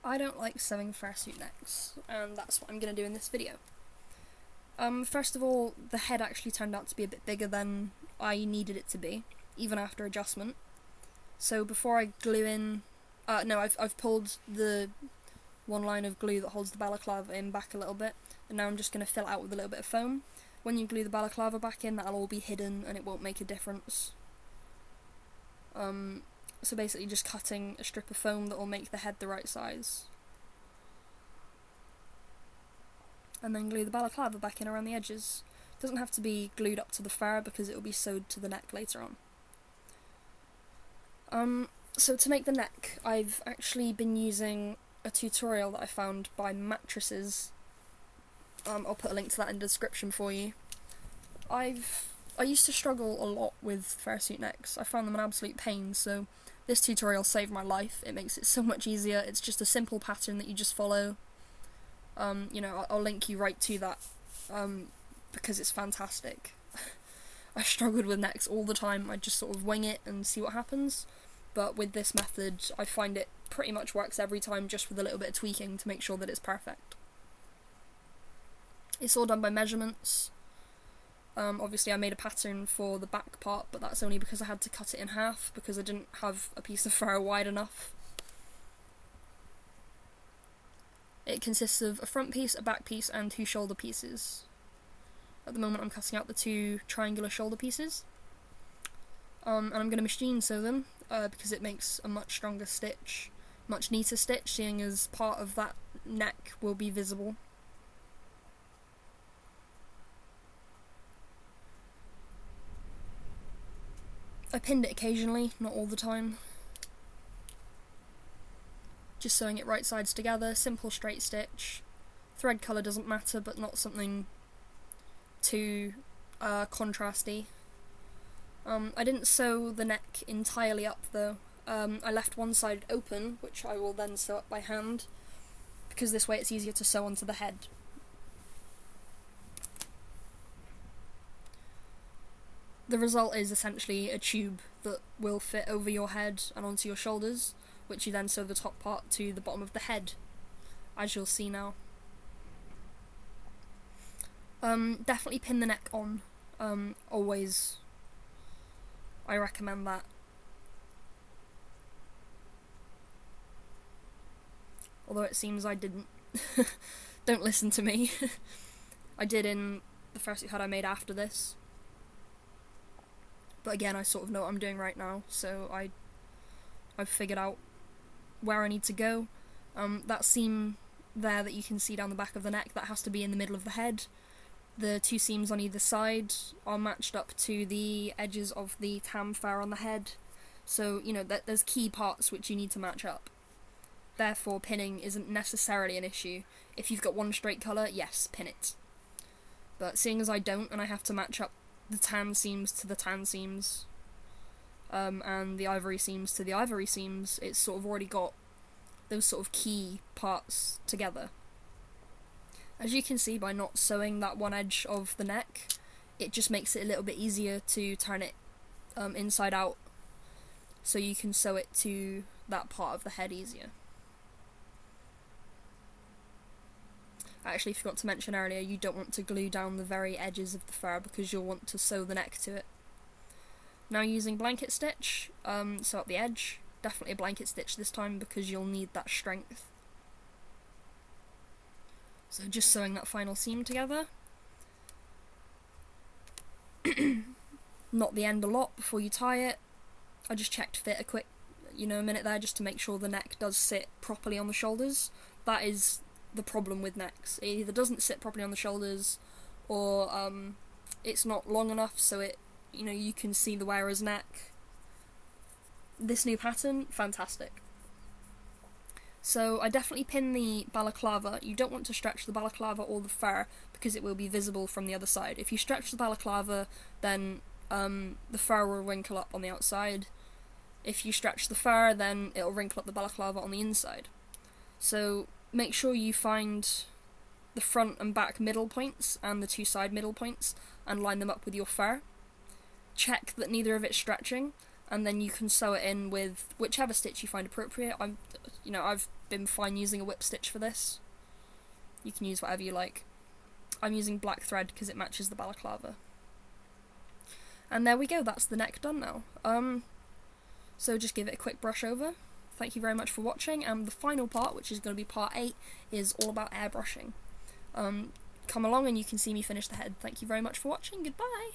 I don't like sewing fursuit necks, and that's what I'm going to do in this video. First of all, the head actually turned out to be a bit bigger than I needed it to be, even after adjustment. So before I glue in, I've pulled the one line of glue that holds the balaclava in back a little bit, and now I'm just going to fill it out with a little bit of foam. When you glue the balaclava back in, that'll all be hidden and it won't make a difference. So basically just cutting a strip of foam that will make the head the right size. And then glue the balaclava back in around the edges. It doesn't have to be glued up to the fur because it will be sewed to the neck later on. So to make the neck, I've actually been using a tutorial that I found by Mattresses. I'll put a link to that in the description for you. I used to struggle a lot with fursuit necks. I found them an absolute pain, so this tutorial saved my life. It makes it so much easier. It's just a simple pattern that you just follow. I'll link you right to that, because it's fantastic. I struggled with necks all the time. I just sort of wing it and see what happens. But with this method, I find it pretty much works every time, just with a little bit of tweaking to make sure that it's perfect. It's all done by measurements. Obviously I made a pattern for the back part, but that's only because I had to cut it in half because I didn't have a piece of fur wide enough. It consists of a front piece, a back piece, and 2 shoulder pieces. At the moment I'm cutting out the 2 triangular shoulder pieces. And I'm going to machine sew them, because it makes a much stronger stitch, much neater stitch, seeing as part of that neck will be visible. I pinned it occasionally, not all the time. Just sewing it right sides together, simple straight stitch. Thread colour doesn't matter, but not something too contrasty. I didn't sew the neck entirely up though. I left one side open, which I will then sew up by hand, because this way it's easier to sew onto the head. The result is essentially a tube that will fit over your head and onto your shoulders, which you then sew the top part to the bottom of the head, as you'll see now. Definitely pin the neck on, always. I recommend that. Although it seems I didn't. Don't listen to me. I did in the fursuit head I made after this. But again, I sort of know what I'm doing right now, so I've figured out where I need to go. That seam there that you can see down the back of the neck, that has to be in the middle of the head. The 2 seams on either side are matched up to the edges of the tam fur on the head. So, there's key parts which you need to match up. Therefore, pinning isn't necessarily an issue. If you've got one straight colour, yes, pin it. But seeing as I don't, and I have to match up the tan seams to the tan seams, and the ivory seams to the ivory seams, it's sort of already got those sort of key parts together. As you can see, by not sewing that one edge of the neck, it just makes it a little bit easier to turn it inside out, so you can sew it to that part of the head easier. I actually forgot to mention earlier, you don't want to glue down the very edges of the fur because you'll want to sew the neck to it. Now using blanket stitch, sew up the edge. Definitely a blanket stitch this time because you'll need that strength. So just sewing that final seam together. Knot the end a lot before you tie it. I just checked fit a quick, minute there just to make sure the neck does sit properly on the shoulders. That is the problem with necks. It either doesn't sit properly on the shoulders, or it's not long enough so it, you can see the wearer's neck. This new pattern, fantastic. So I definitely pin the balaclava. You don't want to stretch the balaclava or the fur because it will be visible from the other side. If you stretch the balaclava, then the fur will wrinkle up on the outside. If you stretch the fur, then it'll wrinkle up the balaclava on the inside. So make sure you find the front and back middle points and the 2 side middle points and line them up with your fur. Check that neither of it's stretching, and then you can sew it in with whichever stitch you find appropriate. I've been fine using a whip stitch for this. You can use whatever you like. I'm using black thread because it matches the balaclava. And there we go, that's the neck done now. So just give it a quick brush over. Thank you very much for watching, and the final part, which is going to be part 8, is all about airbrushing. Come along and you can see me finish the head. Thank you very much for watching, goodbye!